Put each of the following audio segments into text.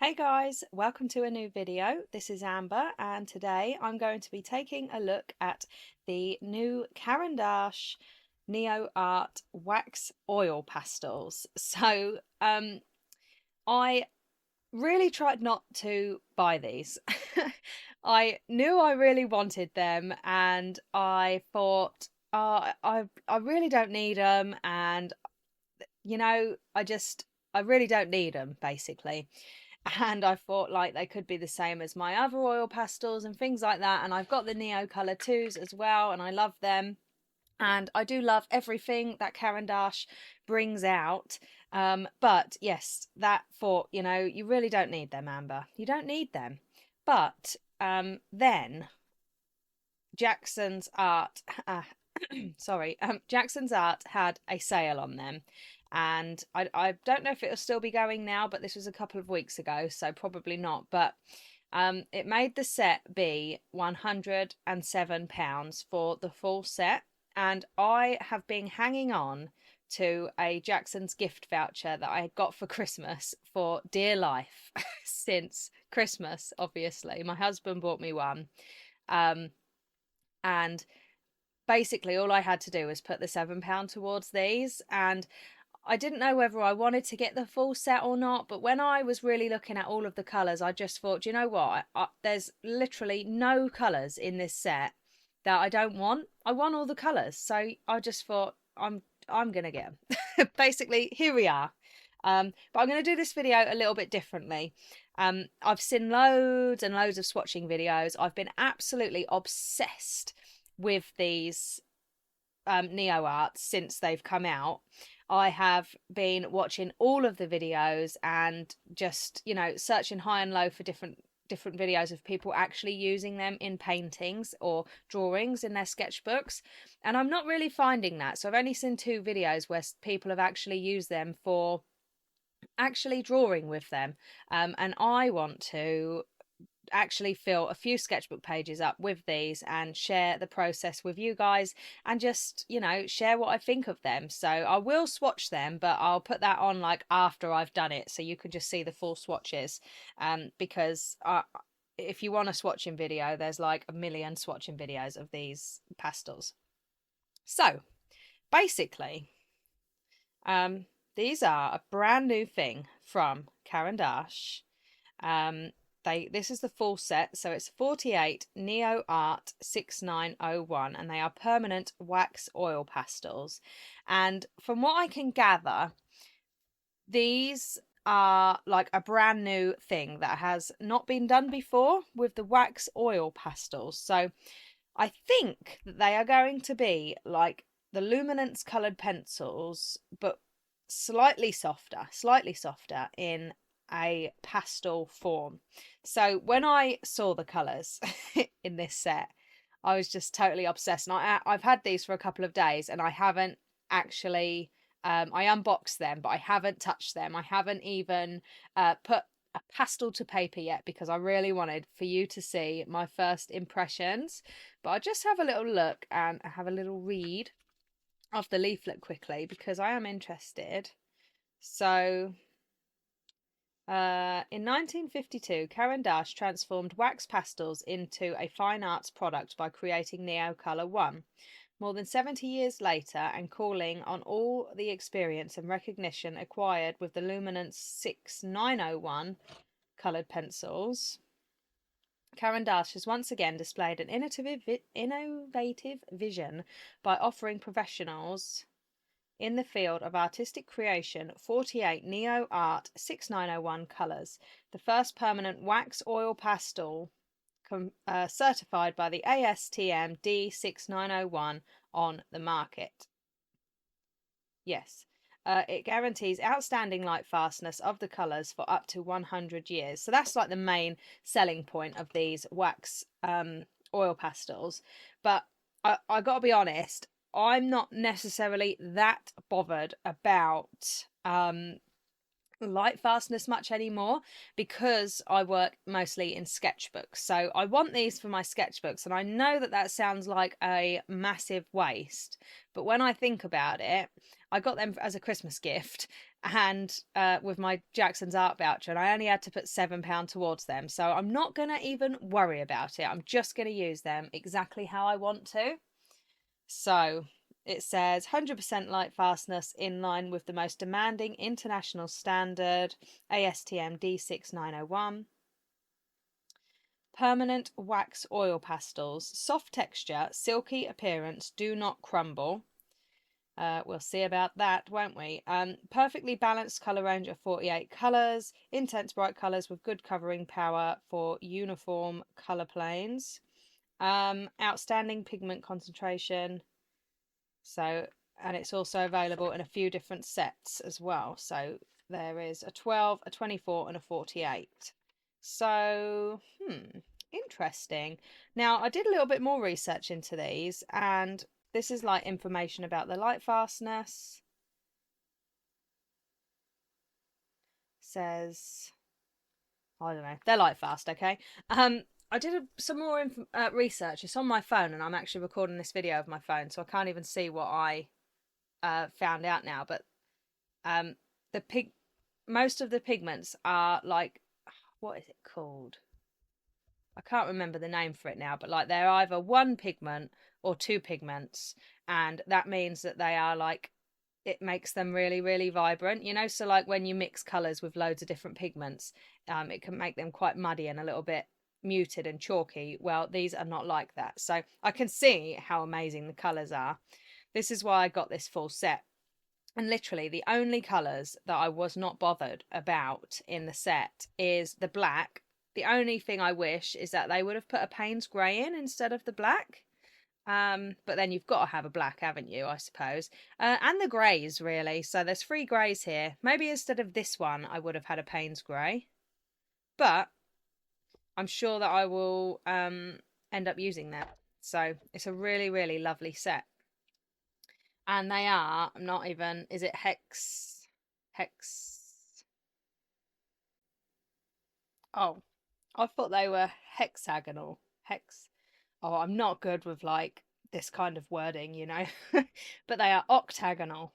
Hey guys, welcome to a new video. This is Amber and today I'm going to be taking a look at the new Caran D'Ache NEOART wax oil pastels. I really tried not to buy these. I knew I really wanted them and I thought I really don't need them, and I really don't need them basically. And I thought like they could be the same as my other oil pastels and things like that. And I've got the Neo Colour 2s as well, and I love them. And I do love everything that Caran D'Ache brings out. But yes, that thought, you really don't need them, Amber. You don't need them. But then Jackson's Art, Jackson's Art had a sale on them, and I don't know if it'll still be going now, but this was a couple of weeks ago, so probably not. But it made the set be £107 for the full set, and I have been hanging on to a Jackson's gift voucher that I got for Christmas for dear life since Christmas. Obviously, my husband bought me one. And basically all I had to do was put the £7 towards these, and I didn't know whether I wanted to get the full set or not. But when I was really looking at all of the colours, I just thought, you know what, there's literally no colours in this set that I don't want. I want all the colours, so I just thought I'm gonna get them. Basically, here we are. But I'm going to do this video a little bit differently. I've seen loads and loads of swatching videos. I've been absolutely obsessed with these NEOARTs since they've come out. I have been watching all of the videos and just, searching high and low for different videos of people actually using them in paintings or drawings in their sketchbooks, and I'm not really finding that. So I've only seen 2 videos where people have actually used them for actually drawing with them, and I want to actually fill a few sketchbook pages up with these and share the process with you guys, and just share what I think of them. So I will swatch them, but I'll put that on like after I've done it, so you can just see the full swatches, because if you want a swatching video, there's like a million swatching videos of these pastels. So basically, these are a brand new thing from Caran D'Ache. This is the full set, so it's 48 NEOART 6901, and they are permanent wax oil pastels. And from what I can gather, these are like a brand new thing that has not been done before with the wax oil pastels. So I think that they are going to be like the Luminance coloured pencils, but slightly softer in a pastel form. So when I saw the colours in this set, I was just totally obsessed. And I've had these for a couple of days, and I haven't actually, I unboxed them, but I haven't touched them. I haven't even put a pastel to paper yet, because I really wanted for you to see my first impressions. But I'll just have a little look and have a little read of the leaflet quickly, because I am interested. So in 1952, Caran D'Ache transformed wax pastels into a fine arts product by creating Neo Colour 1. More than 70 years later, and calling on all the experience and recognition acquired with the Luminance 6901 coloured pencils, Caran D'Ache has once again displayed an innovative vision by offering professionals in the field of artistic creation 48 NEOART 6901 colours, the first permanent wax oil pastel certified by the ASTM D6901 on the market. Yes. It guarantees outstanding light fastness of the colours for up to 100 years. So that's like the main selling point of these wax oil pastels. But I got to be honest, I'm not necessarily that bothered about light fastness much anymore, because I work mostly in sketchbooks. So I want these for my sketchbooks, and I know that that sounds like a massive waste, but when I think about it, I got them as a Christmas gift, and with my Jackson's Art voucher, and I only had to put £7 towards them. So I'm not going to even worry about it. I'm just going to use them exactly how I want to. So it says 100% light fastness in line with the most demanding international standard, ASTM D6901. Permanent wax oil pastels, soft texture, silky appearance, do not crumble. We'll see about that, won't we? Perfectly balanced colour range of 48 colours, intense bright colours with good covering power for uniform colour planes. Outstanding pigment concentration. So, and it's also available in a few different sets as well. So there is a 12, a 24 and a 48. So, interesting. Now, I did a little bit more research into these, and this is like information about the light fastness. Says, I don't know, they're light fast, okay? I did some more research. It's on my phone, and I'm actually recording this video of my phone, so I can't even see what I found out now. But most of the pigments are like, what is it called? I can't remember the name for it now, but like they're either one pigment or two pigments, and that means that they are like, it makes them really, really vibrant, you know. So like when you mix colors with loads of different pigments, it can make them quite muddy and a little bit muted and chalky. Well, these are not like that, so I can see how amazing the colors are. This is why I got this full set. And literally the only colors that I was not bothered about in the set is the black. The only thing I wish is that they would have put a Payne's grey in instead of the black. But then you've got to have a black, haven't you, I suppose. And the greys, really. So there's 3 greys here. Maybe instead of this one, I would have had a Payne's grey. But I'm sure that I will end up using that. So it's a really, really lovely set. And they are, I'm not even, is it hex? Oh, I thought they were hexagonal. Oh, I'm not good with like this kind of wording, you know. But they are octagonal.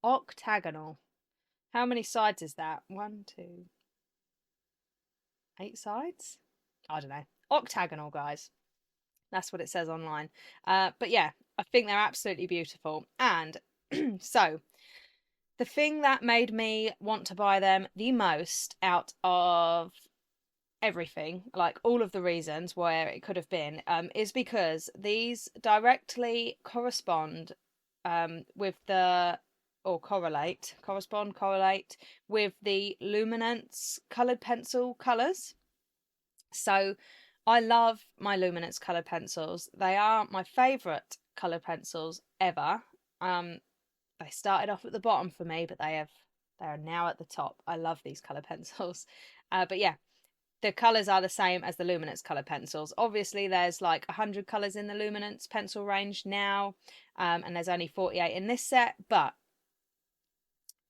Octagonal. How many sides is that? 1, 2, 8 sides? I don't know. Octagonal, guys. That's what it says online. But yeah, I think they're absolutely beautiful. And so the thing that made me want to buy them the most out of everything, like all of the reasons where it could have been, is because these directly correspond with the, or correlate with the Luminance coloured pencil colours. So I love my Luminance coloured pencils. They are my favourite coloured pencils ever. They started off at the bottom for me, but they are now at the top. I love these colour pencils. But yeah, the colours are the same as the Luminance colour pencils. Obviously, there's like 100 colours in the Luminance pencil range now, and there's only 48 in this set. But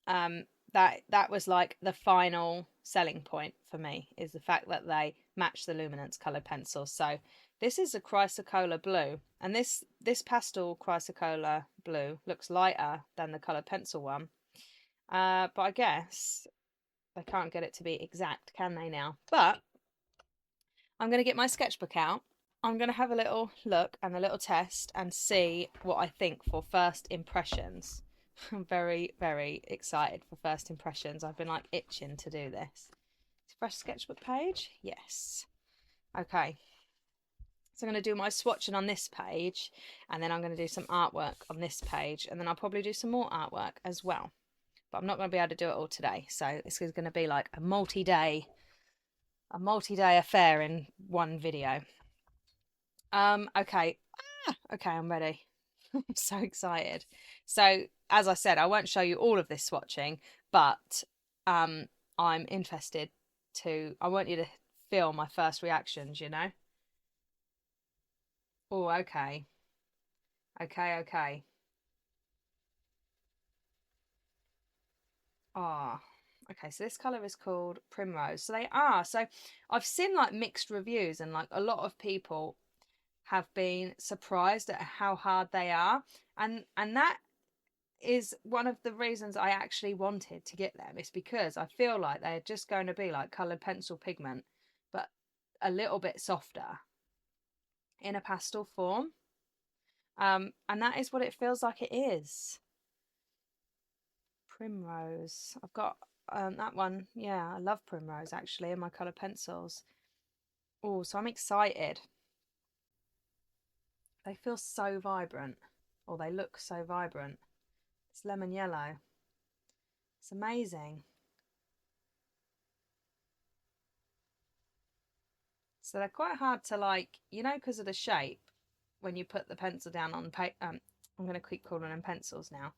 that was like the final selling point for me, is the fact that they match the Luminance coloured pencils. So this is a chrysocolla blue, and this pastel chrysocolla blue looks lighter than the coloured pencil one. But I guess they can't get it to be exact, can they now? But I'm going to get my sketchbook out. I'm going to have a little look and a little test and see what I think for first impressions. I'm very, very excited for first impressions. I've been like itching to do this. Fresh sketchbook page? Yes. Okay. So I'm going to do my swatching on this page, and then I'm going to do some artwork on this page, and then I'll probably do some more artwork as well. But I'm not going to be able to do it all today. So this is going to be like a multi-day affair in one video. Okay. Okay, I'm ready. I'm so excited. So as I said, I won't show you all of this swatching, but I'm interested to, I want you to feel my first reactions, you know. Oh, okay. Okay. Ah, okay, so this colour is called Primrose. So they are. So I've seen like mixed reviews, and like a lot of people have been surprised at how hard they are. And that is one of the reasons I actually wanted to get them. It's because I feel like they're just going to be like coloured pencil pigment, but a little bit softer in a pastel form. And that is what it feels like it is. Primrose. I've got that one. Yeah, I love Primrose actually in my coloured pencils. Oh, so I'm excited. They feel so vibrant, or they look so vibrant. It's lemon yellow. It's amazing. So they're quite hard to, like, you know, because of the shape, when you put the pencil down on paper, I'm going to keep calling them pencils now.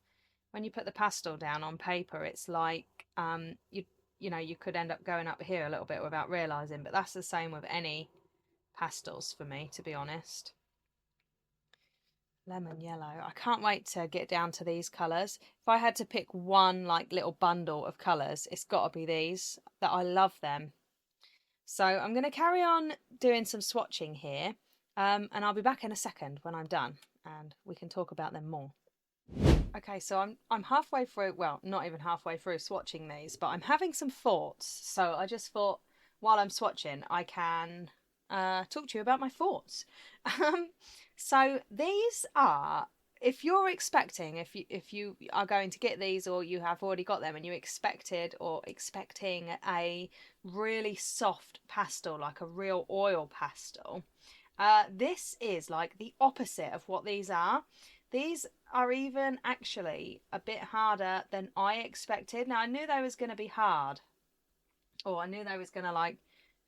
When you put the pastel down on paper, it's like you know, you could end up going up here a little bit without realising, but that's the same with any pastels for me, to be honest. Lemon yellow. I can't wait to get down to these colours. If I had to pick one like little bundle of colours, it's got to be these. That I love them. So I'm going to carry on doing some swatching here, and I'll be back in a second when I'm done and we can talk about them more. Okay, so I'm halfway through, well, not even halfway through swatching these, but I'm having some thoughts. So I just thought while I'm swatching, I can talk to you about my thoughts. So these are, if you're expecting, if you are going to get these, or you have already got them and you expected or expecting a really soft pastel, like a real oil pastel, this is like the opposite of what these are. These are even actually a bit harder than I expected. Now, I knew they was going to be hard, or I knew they was going to like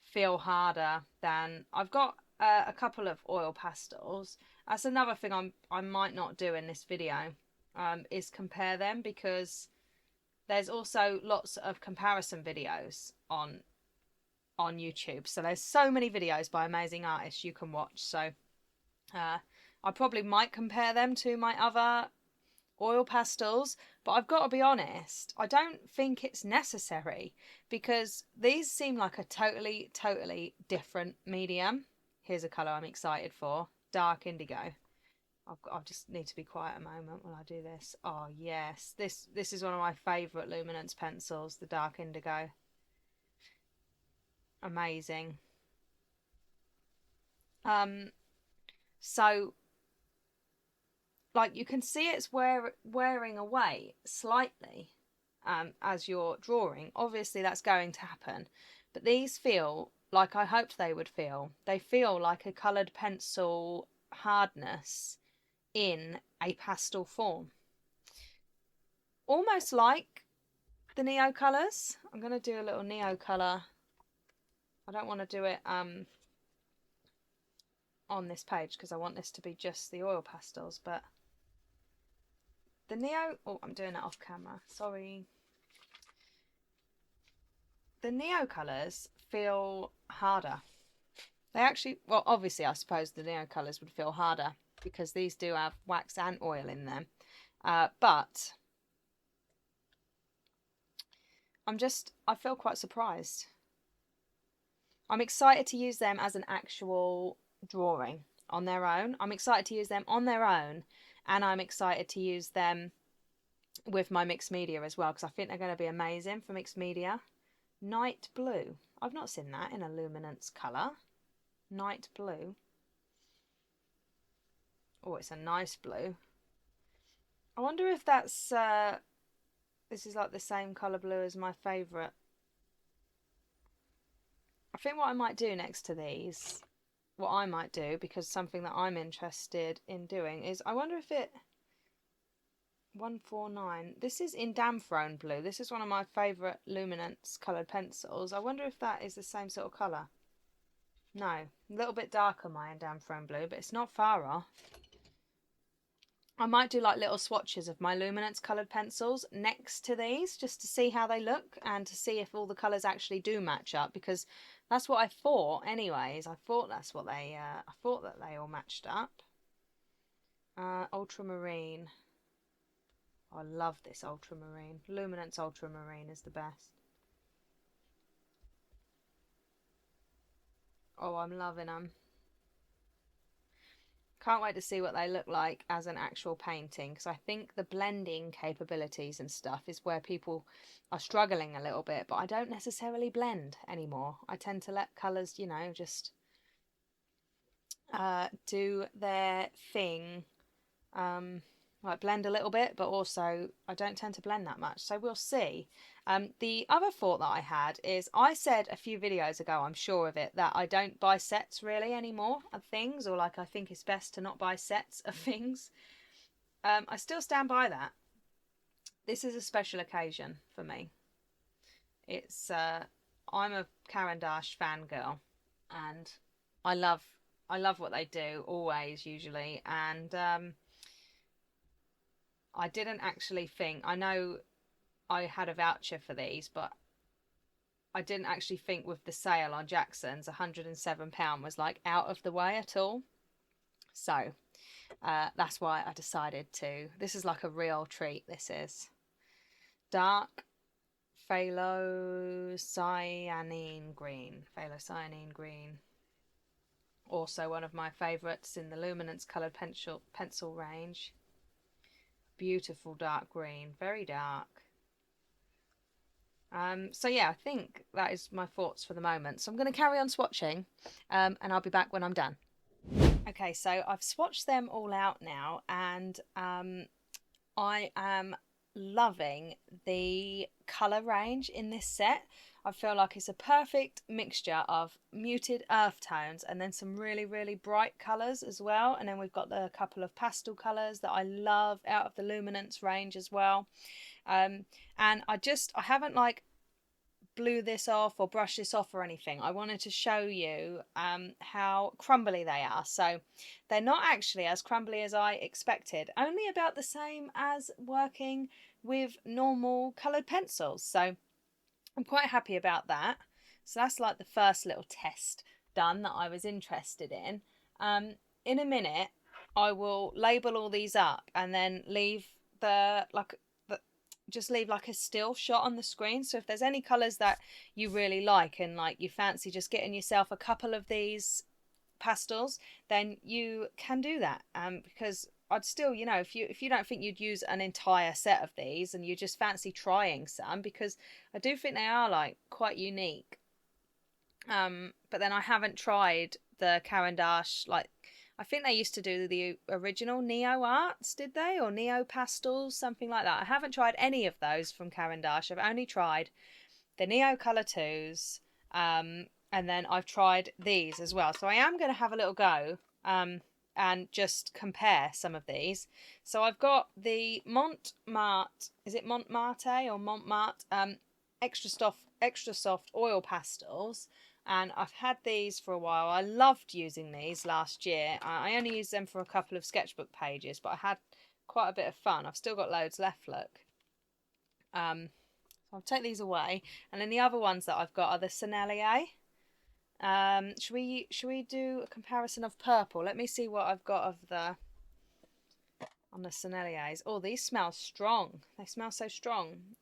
feel harder than, I've got a couple of oil pastels. That's another thing I might not do in this video, is compare them, because there's also lots of comparison videos on YouTube. So there's so many videos by amazing artists you can watch. So I probably might compare them to my other oil pastels, but I've got to be honest, I don't think it's necessary, because these seem like a totally different medium. Here's a colour I'm excited for, dark indigo. I just need to be quiet a moment when I do this. Oh yes, this is one of my favourite Luminance pencils, the dark indigo. Amazing. So like you can see it's wearing away slightly as you're drawing. Obviously that's going to happen, but these feel like I hoped they would feel. They feel like a coloured pencil hardness in a pastel form, almost like the Neo colours. I'm going to do a little Neo colour. I don't want to do it on this page because I want this to be just the oil pastels, but the Neo, oh, I'm doing it off camera, sorry. The Neo colours feel harder. They actually, well, obviously I suppose the Neo colours would feel harder because these do have wax and oil in them. But I feel quite surprised. I'm excited to use them as an actual drawing on their own. I'm excited to use them on their own, and I'm excited to use them with my mixed media as well, because I think they're going to be amazing for mixed media. Night blue. I've not seen that in a Luminance colour. Night blue. Oh, it's a nice blue. I wonder if that's this is like the same colour blue as my favourite. I think what I might do next to these, what I might do, because something that I'm interested in doing, is I wonder if it 149. This is in Damthrone blue. This is one of my favourite Luminance coloured pencils. I wonder if that is the same sort of colour. No, a little bit darker my Damthrone blue, but it's not far off. I might do like little swatches of my Luminance coloured pencils next to these, just to see how they look and to see if all the colours actually do match up, because that's what I thought anyways. I thought that's what they, I thought that they all matched up. Ultramarine. I love this ultramarine. Luminance ultramarine is the best. Oh, I'm loving them. Can't wait to see what they look like as an actual painting, because I think the blending capabilities and stuff is where people are struggling a little bit, but I don't necessarily blend anymore. I tend to let colours, you know, just do their thing, like blend a little bit, but also I don't tend to blend that much, so we'll see. The other thought that I had is, I said a few videos ago, I'm sure of it, that I don't buy sets really anymore of things, or like I think it's best to not buy sets of things. I still stand by that. This is a special occasion for me. It's I'm a Caran D'Ache fangirl, and I love what they do always, usually, and I didn't actually think, I know I had a voucher for these, but I didn't actually think with the sale on Jackson's £107 was like out of the way at all. So that's why I decided to. This is like a real treat. This is dark phthocyanine green. Phthocyanine green. Also one of my favourites in the Luminance coloured pencil range. Beautiful dark green, very dark. So yeah, I think that is my thoughts for the moment. So I'm going to carry on swatching, and I'll be back when I'm done. Okay, so I've swatched them all out now, and I am loving the colour range in this set. I feel like it's a perfect mixture of muted earth tones and then some really, really bright colours as well. And then we've got the couple of pastel colours that I love out of the Luminance range as well. And I haven't like blew this off or brushed this off or anything. I wanted to show you how crumbly they are. So they're not actually as crumbly as I expected, only about the same as working with normal coloured pencils. So I'm quite happy about that. So that's like the first little test done that I was interested in. In a minute, I will label all these up and then leave just leave like a still shot on the screen. So if there's any colours that you really like and like you fancy just getting yourself a couple of these pastels, then you can do that. Because I'd still, you know, if you don't think you'd use an entire set of these and you just fancy trying some, because I do think they are like quite unique. But then I haven't tried the Caran D'Ache, like I think they used to do the original NEOARTs, did they? Or Neo Pastels, something like that. I haven't tried any of those from Caran D'Ache. I've only tried the Neo Colour 2s, and then I've tried these as well. So I am going to have a little go and just compare some of these. So I've got the Montmartre, is it Montmartre or Montmartre, extra soft oil pastels. And I've had these for a while. I loved using these last year. I only used them for a couple of sketchbook pages, but I had quite a bit of fun. I've still got loads left, look. So I'll take these away. And then the other ones that I've got are the Sennelier. Should we do a comparison of purple? Let me see what I've got of on the Senneliers. Oh, these smell strong. They smell so strong.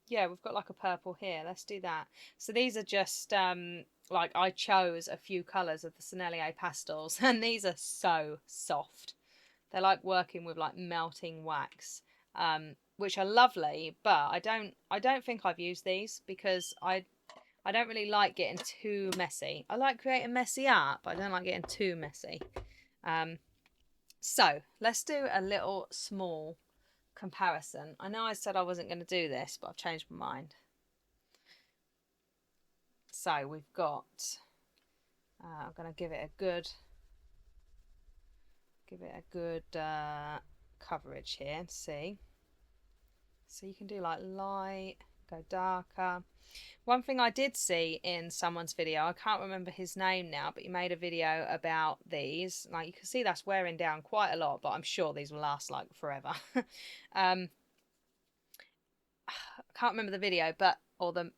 Yeah, we've got like a purple here. Let's do that. So these are just like I chose a few colours of the Sennelier pastels, and these are so soft. They're like working with like melting wax, which are lovely. But I don't think I've used these because I don't really like getting too messy. I like creating messy art, but I don't like getting too messy. So let's do a little small comparison. I know I said I wasn't going to do this, but I've changed my mind. So we've got I'm going to give it a good coverage here and see. So you can do like light, go darker. One thing I did see in someone's video, I can't remember his name now, but he made a video about these. Like you can see that's wearing down quite a lot, but I'm sure these will last like forever. I can't remember the video, or the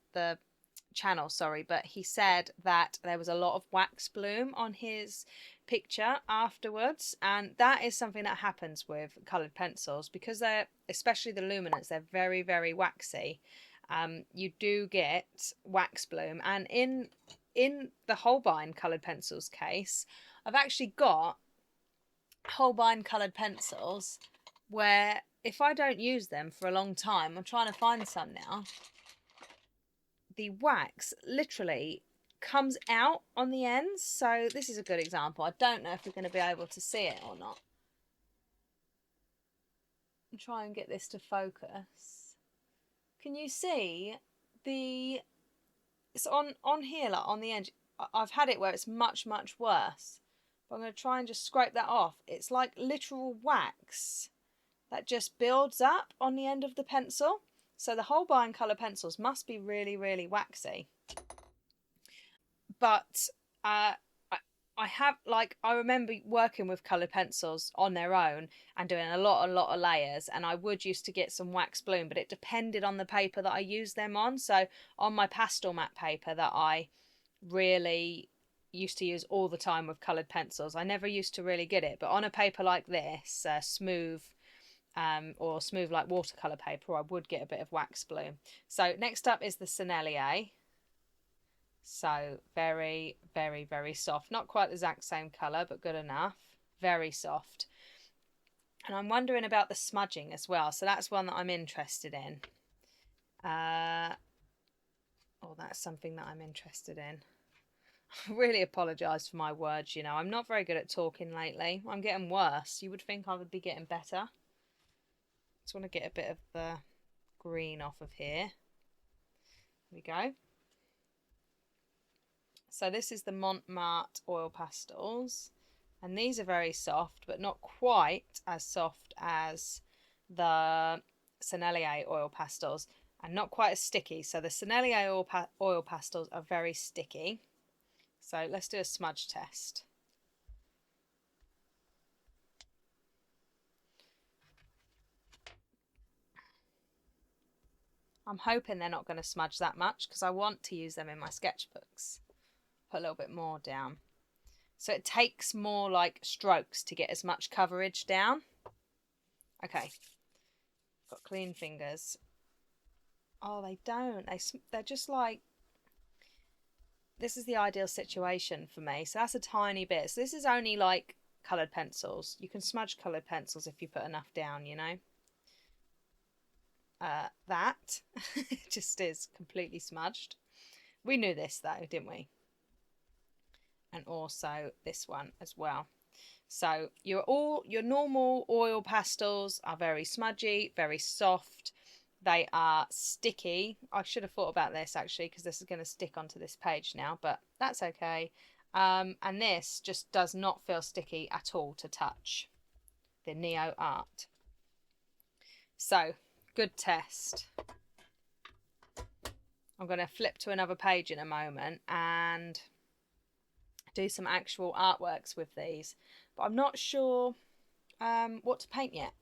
channel, sorry, but he said that there was a lot of wax bloom on his picture afterwards, and that is something that happens with coloured pencils because they're, especially the Luminance, they're very, very waxy. You do get wax bloom, and in the Holbein coloured pencils case, I've actually got Holbein coloured pencils where if I don't use them for a long time, I'm trying to find some now, the wax literally comes out on the ends. So this is a good example. I don't know if you're going to be able to see it or not. I'll try and get this to focus. Can you see the, it's on here, like on the edge. I've had it where it's much worse, but I'm going to try and just scrape that off. It's like literal wax that just builds up on the end of the pencil. So the Holbein colour pencils must be really waxy. But I have, like, I remember working with coloured pencils on their own and doing a lot of layers, and I would used to get some wax bloom, but it depended on the paper that I used them on. So on my pastel matte paper that I really used to use all the time with coloured pencils, I never used to really get it. But on a paper like this, smooth or smooth like watercolour paper, I would get a bit of wax bloom. So next up is the Sennelier. So very soft. Not quite the exact same colour, but good enough. Very soft. And I'm wondering about the smudging as well. So that's one that I'm interested in. Oh, that's something that I'm interested in. I really apologise for my words, you know. I'm not very good at talking lately. I'm getting worse. You would think I would be getting better. Just want to get a bit of the green off of here. There we go. So this is the Montmartre oil pastels, and these are very soft, but not quite as soft as the Sennelier oil pastels, and not quite as sticky. So the Sennelier oil pastels are very sticky. So let's do a smudge test. I'm hoping they're not going to smudge that much because I want to use them in my sketchbooks. Put a little bit more down. So it takes more like strokes to get as much coverage down. Okay. Got clean fingers. Oh, they don't. They're just like, this is the ideal situation for me. So that's a tiny bit. So this is only like coloured pencils. You can smudge coloured pencils if you put enough down, you know. That just is completely smudged. We knew this though, didn't we? And also this one as well. So your normal oil pastels are very smudgy, very soft. They are sticky. I should have thought about this actually, because this is going to stick onto this page now, but that's okay. And this just does not feel sticky at all to touch. The NEOART. So good test. I'm going to flip to another page in a moment and do some actual artworks with these, but I'm not sure what to paint yet.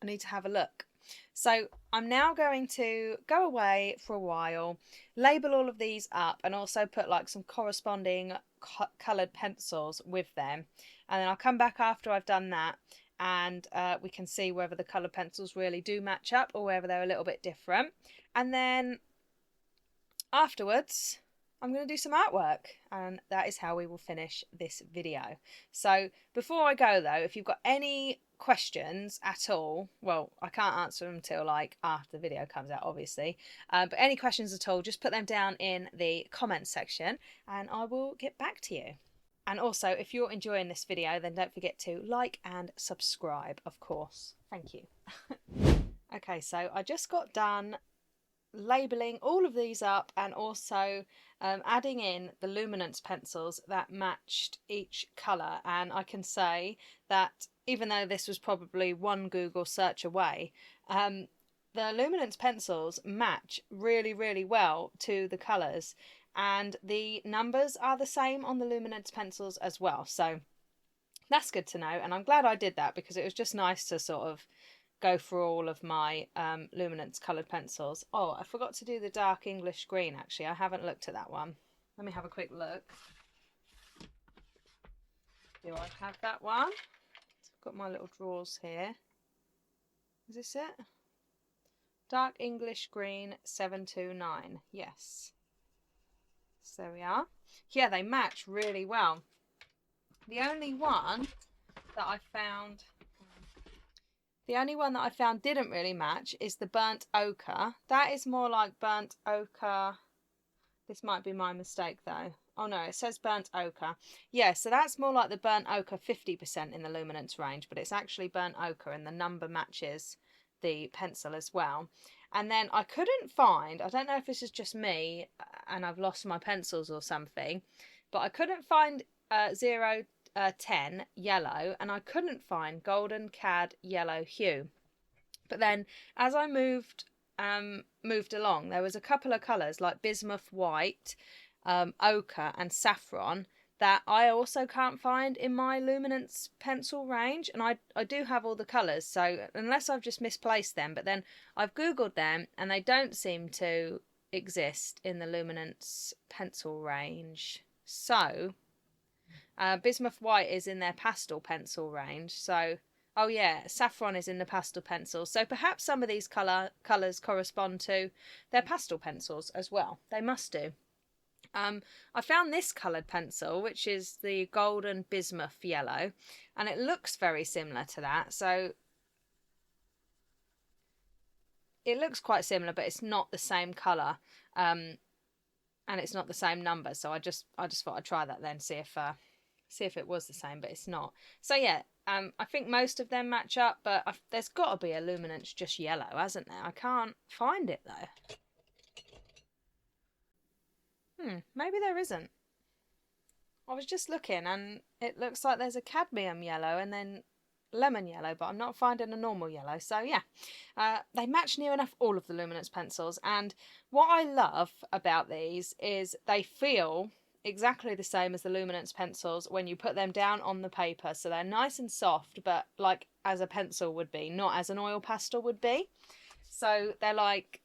I need to have a look. So I'm now going to go away for a while, label all of these up, and also put like some corresponding coloured pencils with them, and then I'll come back after I've done that, and we can see whether the coloured pencils really do match up or whether they're a little bit different. And then afterwards I'm going to do some artwork, and that is how we will finish this video. So before I go though, if you've got any questions at all, well, I can't answer them until like after the video comes out obviously, but any questions at all, just put them down in the comments section and I will get back to you. And also, if you're enjoying this video, then don't forget to like and subscribe, of course. Thank you. Okay, so I just got done labelling all of these up and also adding in the Luminance pencils that matched each colour, and I can say that even though this was probably one Google search away, the Luminance pencils match really well to the colours, and the numbers are the same on the Luminance pencils as well, so that's good to know. And I'm glad I did that because it was just nice to sort of go through all of my Luminance coloured pencils. Oh, I forgot to do the dark English green actually. I haven't looked at that one. Let me have a quick look. Do I have that one? I've got my little drawers here. Is this it? Dark English green 729. Yes. So there we are. Yeah, they match really well. The only one that I found, the only one that I found didn't really match is the burnt ochre. That is more like burnt ochre. This might be my mistake though. Oh no, it says burnt ochre. Yeah, so that's more like the burnt ochre 50% in the luminance range, but it's actually burnt ochre and the number matches the pencil as well. And then I couldn't find, I don't know if this is just me and I've lost my pencils or something, but I couldn't find 010 yellow, and I couldn't find golden cad yellow hue. But then as I moved along, there was a couple of colours like bismuth white, ochre and saffron that I also can't find in my luminance pencil range, and I do have all the colours, so unless I've just misplaced them, but then I've googled them and they don't seem to exist in the luminance pencil range. So bismuth white is in their pastel pencil range, so oh yeah, saffron is in the pastel pencils, so perhaps some of these colours correspond to their pastel pencils as well. They must do. I found this coloured pencil, which is the golden bismuth yellow, and it looks very similar to that. So it looks quite similar, but it's not the same colour, and it's not the same number. So I just thought I'd try that then, see if it was the same, but it's not. So yeah, I think most of them match up, but there's got to be a luminance just yellow, hasn't there? I can't find it though. Maybe there isn't. I was just looking and it looks like there's a cadmium yellow and then lemon yellow, but I'm not finding a normal yellow. So yeah, they match near enough all of the luminance pencils, and what I love about these is they feel exactly the same as the luminance pencils when you put them down on the paper. So they're nice and soft, but like as a pencil would be, not as an oil pastel would be. So they're like,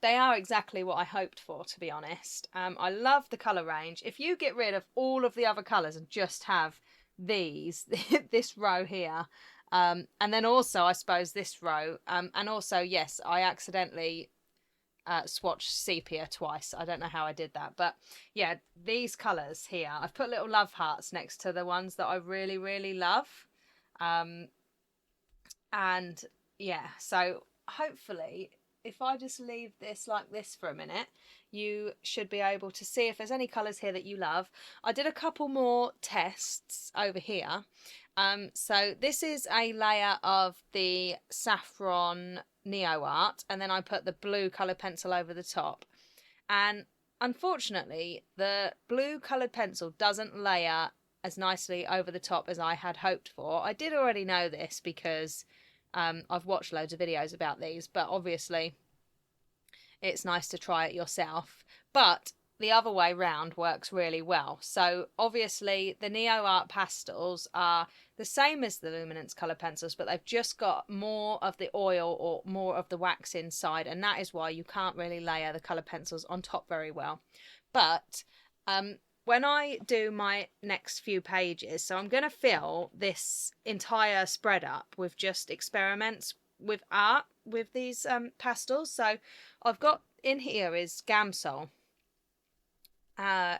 they are exactly what I hoped for, to be honest. I love the colour range. If you get rid of all of the other colours and just have these, this row here, and then also I suppose this row, and also yes, I accidentally swatched sepia twice. I don't know how I did that, but yeah, these colours here, I've put little love hearts next to the ones that I really, really love. And yeah, so hopefully if I just leave this like this for a minute, you should be able to see if there's any colours here that you love. I did a couple more tests over here. So this is a layer of the saffron NEOART, and then I put the blue coloured pencil over the top. And unfortunately, the blue coloured pencil doesn't layer as nicely over the top as I had hoped for. I did already know this because I've watched loads of videos about these, but obviously it's nice to try it yourself. But the other way round works really well. So obviously the NEOART Pastels are the same as the Luminance colour pencils, but they've just got more of the oil or more of the wax inside, and that is why you can't really layer the colour pencils on top very well. But when I do my next few pages, so I'm going to fill this entire spread up with just experiments with art with these pastels. So I've got in here is Gamsol,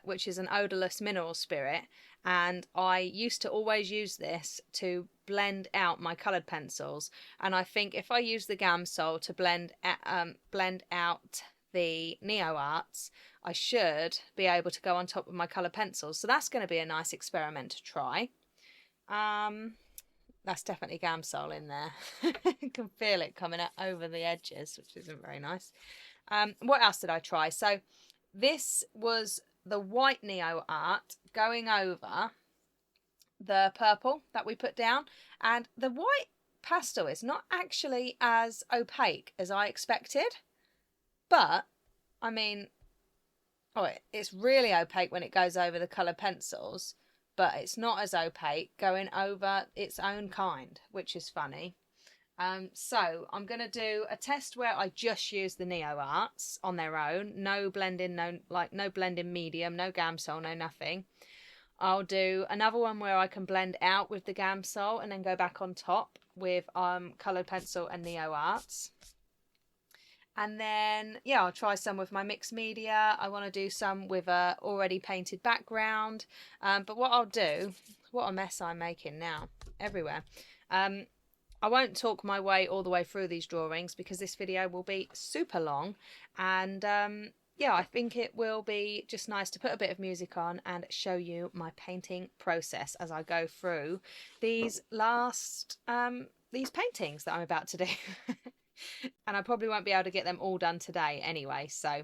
which is an odorless mineral spirit, and I used to always use this to blend out my coloured pencils, and I think if I use the Gamsol to blend out the NEOARTs, I should be able to go on top of my colour pencils. So that's going to be a nice experiment to try. That's definitely Gamsol in there. You can feel it coming out over the edges, which isn't very nice. What else did I try? So this was the white NEOART going over the purple that we put down, and the white pastel is not actually as opaque as I expected. But, I mean, it's really opaque when it goes over the colour pencils, but it's not as opaque going over its own kind, which is funny. So I'm going to do a test where I just use the NEOARTs on their own. No blending, no blending medium, no Gamsol, no nothing. I'll do another one where I can blend out with the Gamsol and then go back on top with coloured pencil and NEOARTs. And then, yeah, I'll try some with my mixed media. I want to do some with a already painted background. But what I'll do, what a mess I'm making now everywhere. I won't talk my way all the way through these drawings because this video will be super long, and yeah, I think it will be just nice to put a bit of music on and show you my painting process as I go through these these paintings that I'm about to do. And I probably won't be able to get them all done today anyway, so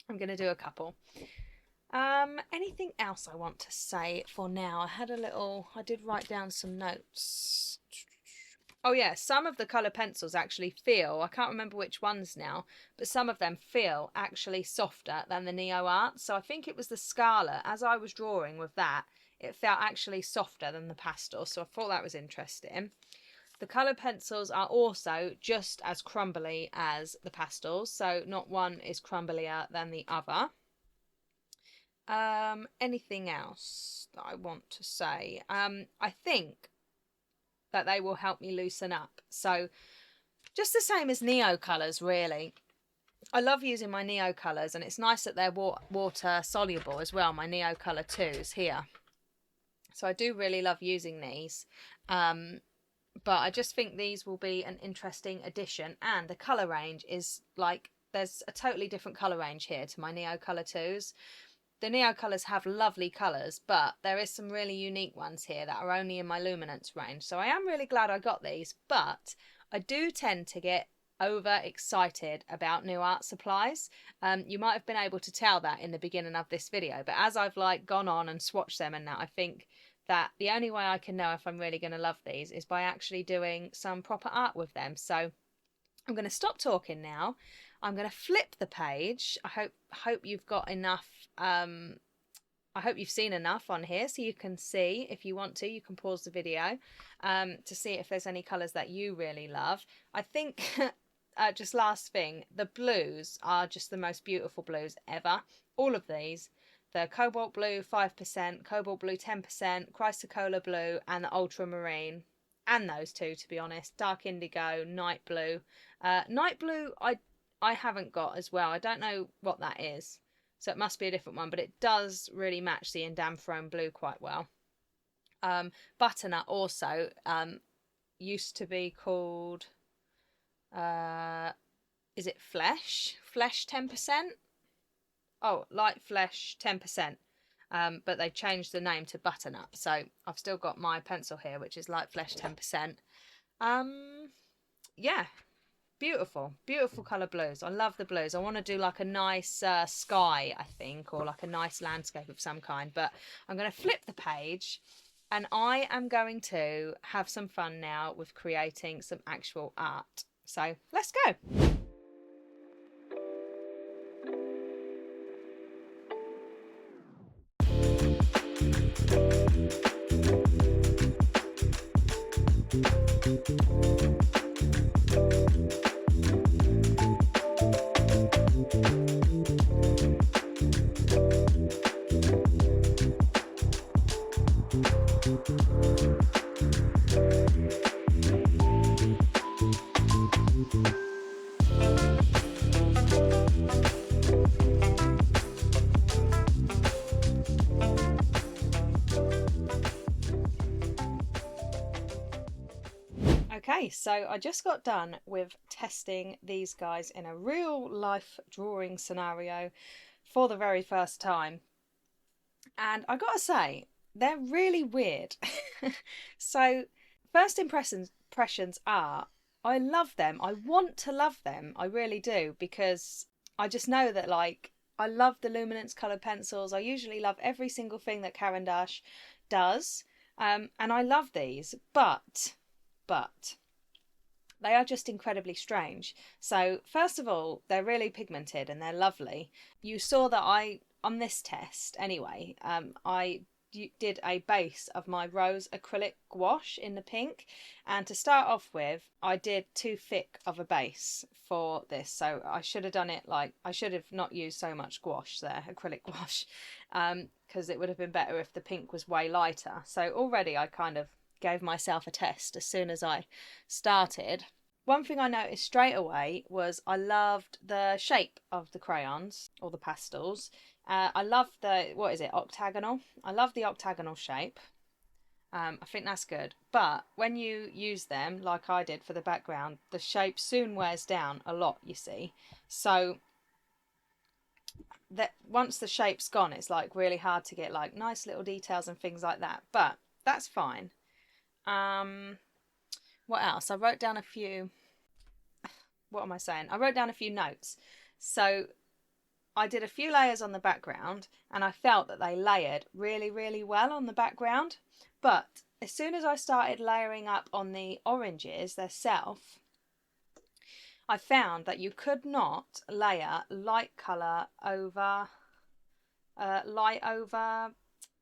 I'm going to do a couple. Anything else I want to say for now? I did write down some notes. Oh yeah, some of the colour pencils actually feel, I can't remember which ones now, but some of them feel actually softer than the NEOART. So I think it was the Scarlet. As I was drawing with that, it felt actually softer than the pastel. So I thought that was interesting. The colour pencils are also just as crumbly as the pastels. So not one is crumblier than the other. Anything else that I want to say? I think that they will help me loosen up. So just the same as Neo colours, really. I love using my Neo colours, and it's nice that they're water soluble as well, my Neo colour 2s here. So I do really love using these. But I just think these will be an interesting addition, and the colour range is like, there's a totally different colour range here to my Neo colour 2s. The Neo colours have lovely colours, but there is some really unique ones here that are only in my Luminance range. So I am really glad I got these, but I do tend to get overexcited about NEOART supplies. You might have been able to tell that in the beginning of this video, but as I've like gone on and swatched them and that, I think that the only way I can know if I'm really going to love these is by actually doing some proper art with them. So I'm going to stop talking now. I'm going to flip the page. I hope you've got enough. I hope you've seen enough on here so you can see. If you want to, you can pause the video to see if there's any colours that you really love. I think, just last thing, the blues are just the most beautiful blues ever. All of these, the Cobalt Blue 5%, Cobalt Blue 10%, Chrysocolla Blue, and the Ultramarine. And those two, to be honest. Dark Indigo, Night Blue. Night Blue, I haven't got as well. I don't know what that is, so it must be a different one, but it does really match the Indanthrone blue quite well. Butternut also used to be called, is it Flesh? Flesh 10%? Oh, Light Flesh 10%. But they changed the name to Butternut, so I've still got my pencil here, which is Light Flesh 10%. Yeah. Beautiful, beautiful colour blues. I love the blues. I want to do like a nice sky, I think, or like a nice landscape of some kind. But I'm going to flip the page and I am going to have some fun now with creating some actual art. So let's go. Okay, so I just got done with testing these guys in a real life drawing scenario for the very first time. And I gotta say, they're really weird. So first impressions are, I love them. I want to love them. I really do, because I just know that, like, I love the Luminance coloured pencils. I usually love every single thing that Caran D'Ache does. And I love these, but they are just incredibly strange. So first of all, they're really pigmented and they're lovely. You saw that on this test anyway, I did a base of my rose acrylic gouache in the pink, and to start off with, I did too thick of a base for this, so I should have done it like, I should have not used so much gouache there, acrylic gouache, because it would have been better if the pink was way lighter. So already I kind of gave myself a test as soon as I started. One thing I noticed straight away was I loved the shape of the crayons, or the pastels. I love the, what is it, octagonal? I love the octagonal shape. I think that's good. But when you use them, like I did for the background, the shape soon wears down a lot, you see. So that once the shape's gone, it's like really hard to get like nice little details and things like that. But that's fine. What else? I wrote down a few. What am I saying? I wrote down a few notes. So I did a few layers on the background and I felt that they layered really, really well on the background. But as soon as I started layering up on the oranges themselves, I found that you could not layer light colour over light over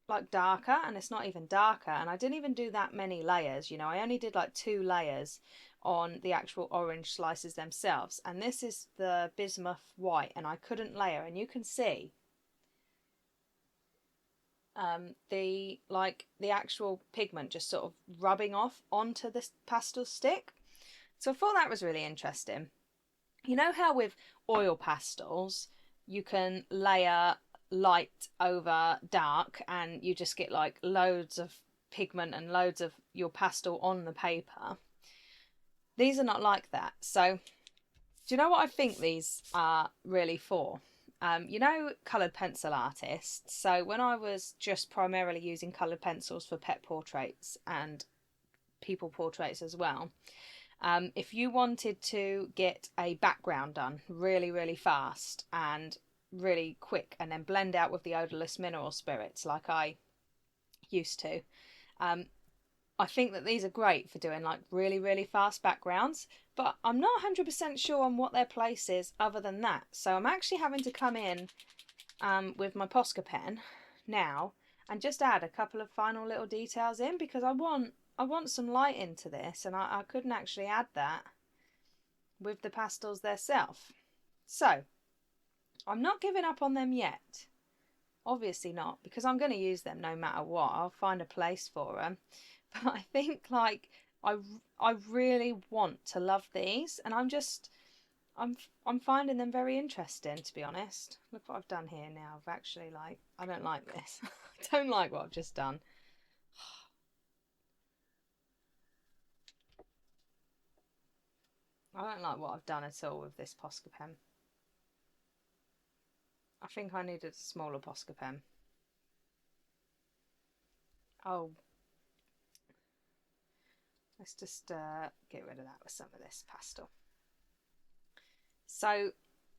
like darker, and it's not even darker. And I didn't even do that many layers, you know, I only did like 2 layers on the actual orange slices themselves. And this is the bismuth white, and I couldn't layer, and you can see the actual pigment just sort of rubbing off onto this pastel stick. So I thought that was really interesting. You know how with oil pastels you can layer light over dark and you just get like loads of pigment and loads of your pastel on the paper? These are not like that. So do you know what I think these are really for? You know, coloured pencil artists. So when I was just primarily using coloured pencils for pet portraits and people portraits as well, if you wanted to get a background done really, really fast and really quick and then blend out with the odourless mineral spirits like I used to, I think that these are great for doing like really, really fast backgrounds, but I'm not 100% sure on what their place is other than that. So I'm actually having to come in with my Posca pen now and just add a couple of final little details in, because I want some light into this, and I couldn't actually add that with the pastels themselves. So I'm not giving up on them yet. Obviously not, because I'm going to use them no matter what. I'll find a place for them. But I think like I really want to love these, and I'm finding them very interesting, to be honest. Look what I've done here now. I've actually like, I don't like this. I don't like what I've just done. I don't like what I've done at all with this Posca pen. I think I needed a smaller Posca pen. Oh, let's just get rid of that with some of this pastel. So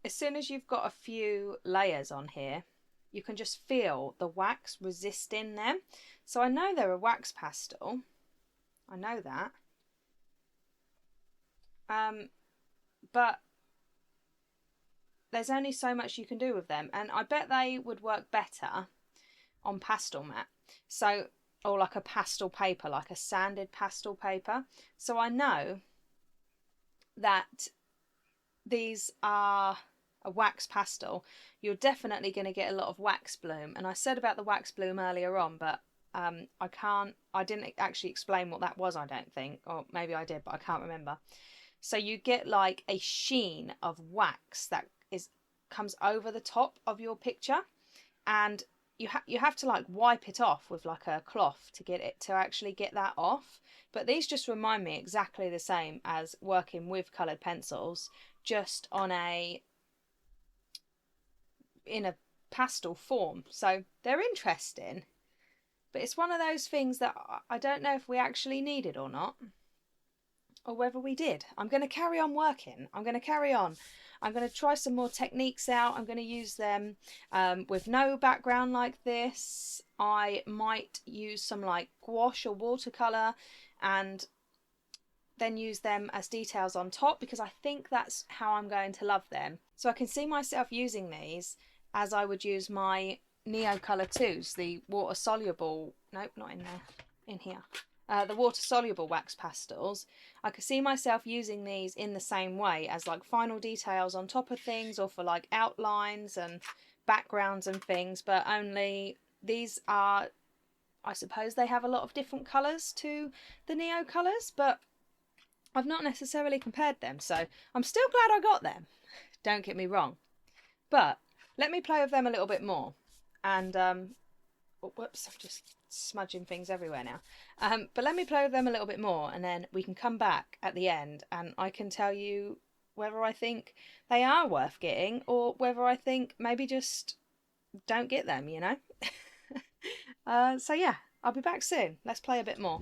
as soon as you've got a few layers on here, you can just feel the wax resisting them. So I know they're a wax pastel. I know that. But there's only so much you can do with them, and I bet they would work better on pastel mat. So, or like a pastel paper, like a sanded pastel paper. So I know that these are a wax pastel. You're definitely going to get a lot of wax bloom. And I said about the wax bloom earlier on, but I didn't actually explain what that was, I don't think. Or maybe I did, but I can't remember. So you get like a sheen of wax that comes over the top of your picture, and you have to like wipe it off with like a cloth to get it to actually get that off. But these just remind me exactly the same as working with coloured pencils, just on in a pastel form. So they're interesting, but it's one of those things that I don't know if we actually needed or not, or whether we did. I'm going to carry on working. I'm going to carry on. I'm going to try some more techniques out. I'm going to use them with no background like this. I might use some like gouache or watercolour and then use them as details on top, because I think that's how I'm going to love them. So I can see myself using these as I would use my Neo Colour 2s, the water soluble, nope, not in there, in here. The water soluble wax pastels. I could see myself using these in the same way as like final details on top of things, or for like outlines and backgrounds and things, but only these are, I suppose they have a lot of different colours to the Neo colours, but I've not necessarily compared them, so I'm still glad I got them, don't get me wrong. But let me play with them a little bit more, and Oh, whoops, I'm just smudging things everywhere now. But let me play with them a little bit more, and then we can come back at the end and I can tell you whether I think they are worth getting or whether I think maybe just don't get them, you know? So yeah, I'll be back soon. Let's play a bit more.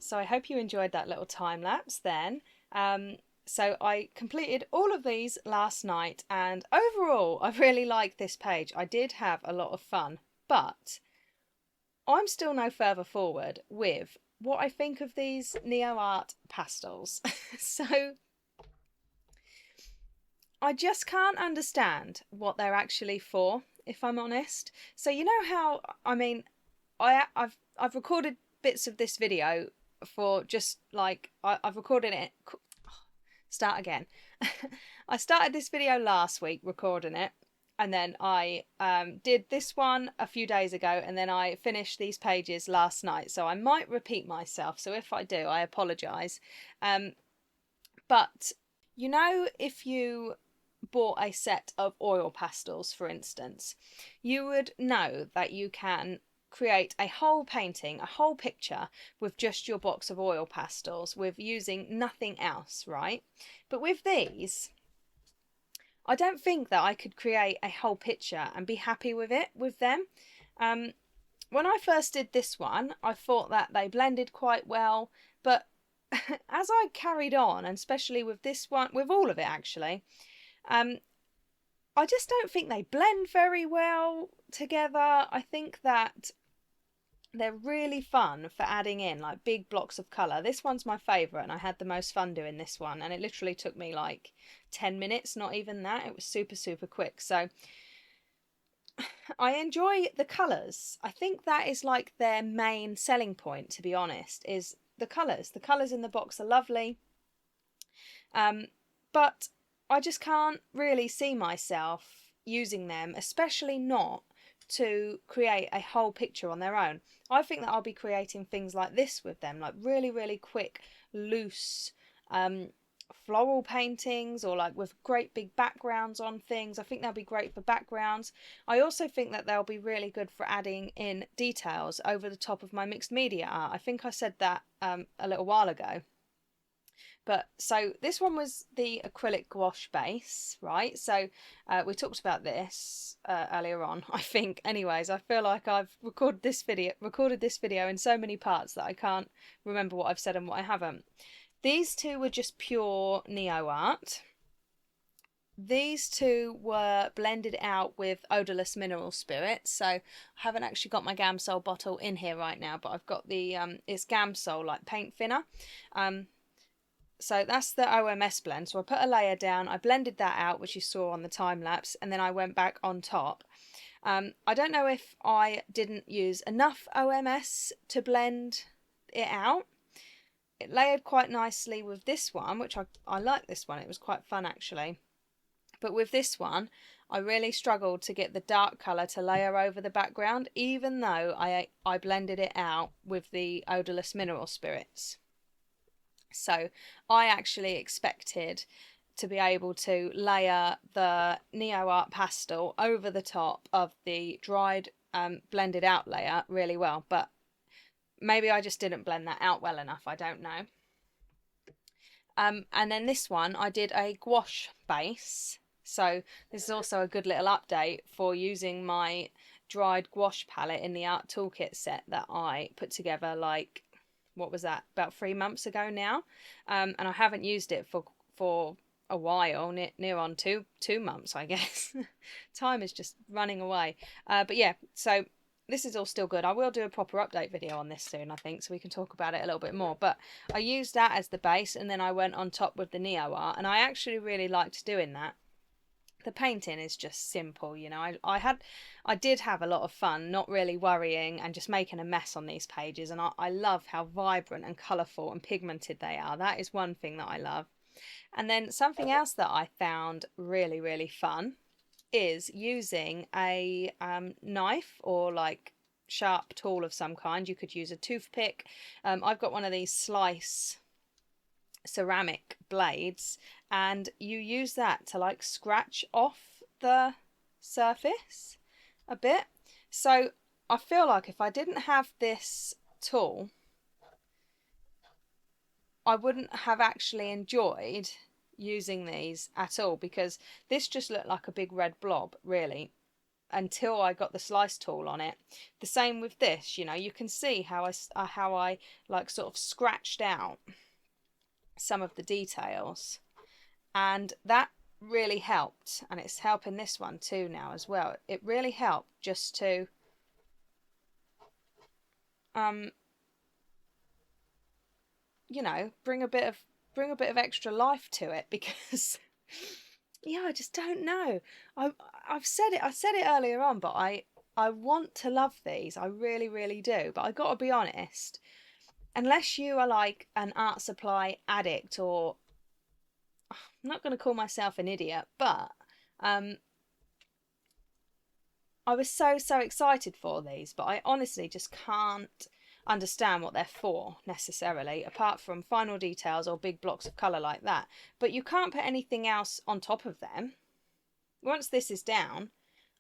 So I hope you enjoyed that little time lapse then. So I completed all of these last night and overall I really like this page. I did have a lot of fun, but I'm still no further forward with what I think of these NEOART pastels. So I just can't understand what they're actually for, if I'm honest. So you know how, I mean, I've recorded bits of this video for just like I've recorded it. Start again. I started this video last week recording it, and then I did this one a few days ago, and then I finished these pages last night. So I might repeat myself. So if I do, I apologise. But you know, if you bought a set of oil pastels, for instance, you would know that you can create a whole painting, a whole picture with just your box of oil pastels with using nothing else, right? But with these, I don't think that I could create a whole picture and be happy with it with them. When I first did this one, I thought that they blended quite well, but as I carried on, and especially with this one, with all of it actually, I just don't think they blend very well together. I think that they're really fun for adding in like big blocks of colour. This one's my favourite and I had the most fun doing this one, and it literally took me like 10 minutes, not even that. It was super, super quick. So I enjoy the colours. I think that is like their main selling point, to be honest, is the colours. The colours in the box are lovely. But I just can't really see myself using them, especially not to create a whole picture on their own. I think that I'll be creating things like this with them, like really, really quick, loose floral paintings, or like with great big backgrounds on things. I think they'll be great for backgrounds. I also think that they'll be really good for adding in details over the top of my mixed media art. I think I said that a little while ago. But so this one was the acrylic gouache base, right? So we talked about this earlier on, I think. Anyways, I feel like I've recorded this video in so many parts that I can't remember what I've said and what I haven't. These two were just pure NEOART. these two were blended out with odorless mineral spirits. So I haven't actually got my Gamsol bottle in here right now, but I've got the it's Gamsol like paint thinner. So that's the OMS blend. So I put a layer down, I blended that out, which you saw on the time lapse, and then I went back on top. I don't know if I didn't use enough OMS to blend it out. It layered quite nicely with this one, which I like this one. It was quite fun actually. But with this one, I really struggled to get the dark colour to layer over the background, even though I blended it out with the odorless mineral spirits. So I actually expected to be able to layer the NEOART pastel over the top of the dried blended out layer really well, but maybe I just didn't blend that out well enough, I don't know. And then this one I did a gouache base, so this is also a good little update for using my dried gouache palette in the art toolkit set that I put together, like, what was that, about 3 months ago now, and I haven't used it for a while, near on two months, I guess. Time is just running away. But yeah, so this is all still good. I will do a proper update video on this soon, I think, so we can talk about it a little bit more. But I used that as the base, and then I went on top with the NEOART, and I actually really liked doing that. The painting is just simple, you know. I did have a lot of fun not really worrying and just making a mess on these pages, and I love how vibrant and colourful and pigmented they are. That is one thing that I love. And then something else that I found really, really fun is using a knife or like sharp tool of some kind. You could use a toothpick. I've got one of these slice ceramic blades, and you use that to like scratch off the surface a bit. So I feel like if I didn't have this tool, I wouldn't have actually enjoyed using these at all, because this just looked like a big red blob really until I got the slice tool on it. The same with this, you know, you can see how I like sort of scratched out some of the details, and that really helped, and it's helping this one too now as well. It really helped just to you know, bring a bit of extra life to it, because yeah, I just don't know. I said it earlier on, but I want to love these. I really, really do. But I got to be honest, unless you are like an art supply addict, or I'm not going to call myself an idiot, but I was so excited for these, but I honestly just can't understand what they're for necessarily, apart from final details or big blocks of colour like that. But you can't put anything else on top of them. Once this is down,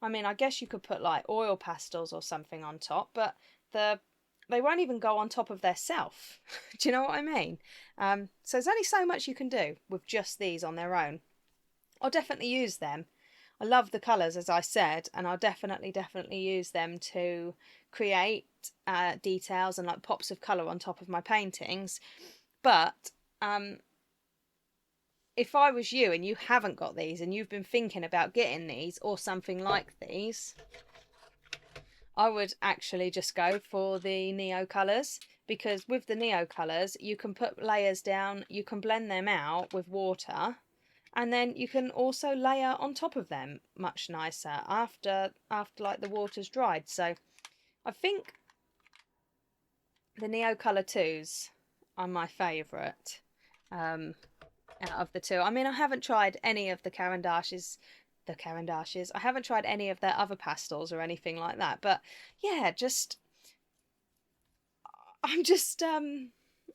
I mean, I guess you could put like oil pastels or something on top, but they won't even go on top of their self. Do you know what I mean? So there's only so much you can do with just these on their own. I'll definitely use them. I love the colours, as I said, and I'll definitely use them to create details and like pops of colour on top of my paintings. But if I was you and you haven't got these and you've been thinking about getting these or something like these, I would actually just go for the Neo colours, because with the Neo colours you can put layers down, you can blend them out with water, and then you can also layer on top of them much nicer after like the water's dried. So I think the Neo Colour 2s are my favourite out of the two. I mean, I haven't tried any of the Caran D'Aches. I haven't tried any of their other pastels or anything like that. But yeah, I'm just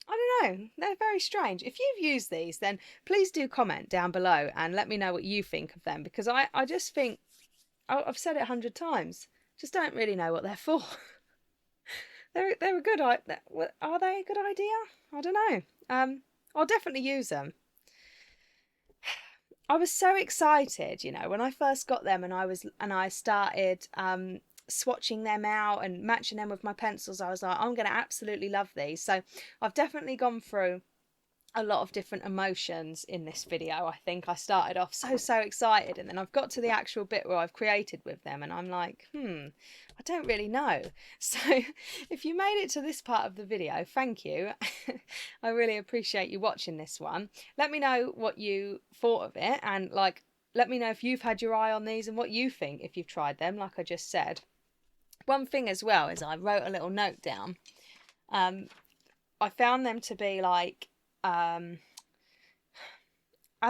I don't know, they're very strange. If you've used these, then please do comment down below and let me know what you think of them, because I just think, I've said it 100 times, just don't really know what they're for. They're a good, are they a good idea? I don't know. I'll definitely use them. I was so excited, you know, when I first got them, and I started swatching them out and matching them with my pencils. I was like, I'm going to absolutely love these. So I've definitely gone through a lot of different emotions in this video. I think I started off so excited, and then I've got to the actual bit where I've created with them and I'm like, I don't really know. So if you made it to this part of the video, thank you. I really appreciate you watching this one. Let me know what you thought of it, and like, let me know if you've had your eye on these and what you think if you've tried them, like I just said. One thing as well is I wrote a little note down. I found them to be like, as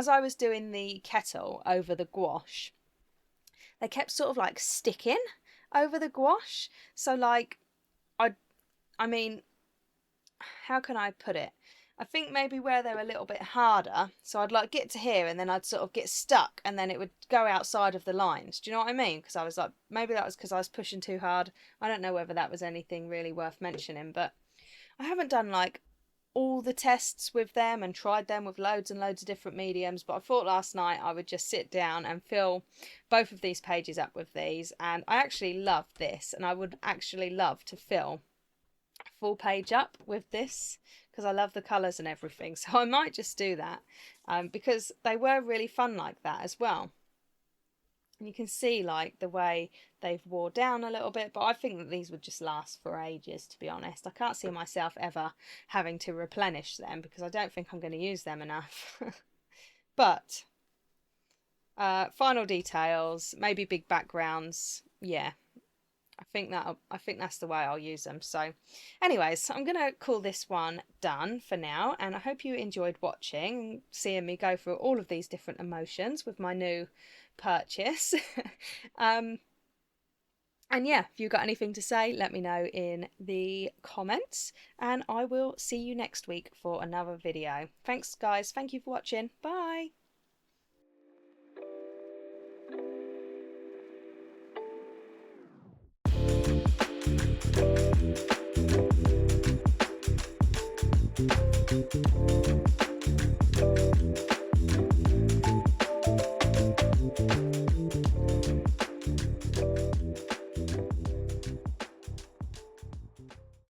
I was doing the kettle over the gouache, they kept sort of like sticking over the gouache. So like, I mean, how can I put it? I think maybe where they're a little bit harder, so I'd like get to here and then I'd sort of get stuck and then it would go outside of the lines. Do you know what I mean? Because I was like, maybe that was because I was pushing too hard. I don't know whether that was anything really worth mentioning, but I haven't done like all the tests with them and tried them with loads and loads of different mediums, but I thought last night I would just sit down and fill both of these pages up with these, and I actually love this, and I would actually love to fill a full page up with this because I love the colours and everything. So I might just do that because they were really fun like that as well. And you can see like the way they've wore down a little bit, but I think that these would just last for ages, to be honest. I can't see myself ever having to replenish them because I don't think I'm going to use them enough. But final details, maybe big backgrounds, yeah. I think that's the way I'll use them. So anyways, I'm going to call this one done for now, and I hope you enjoyed watching, seeing me go through all of these different emotions with my new purchase. And yeah, if you've got anything to say, let me know in the comments, and I will see you next week for another video. Thanks guys, thank you for watching, bye.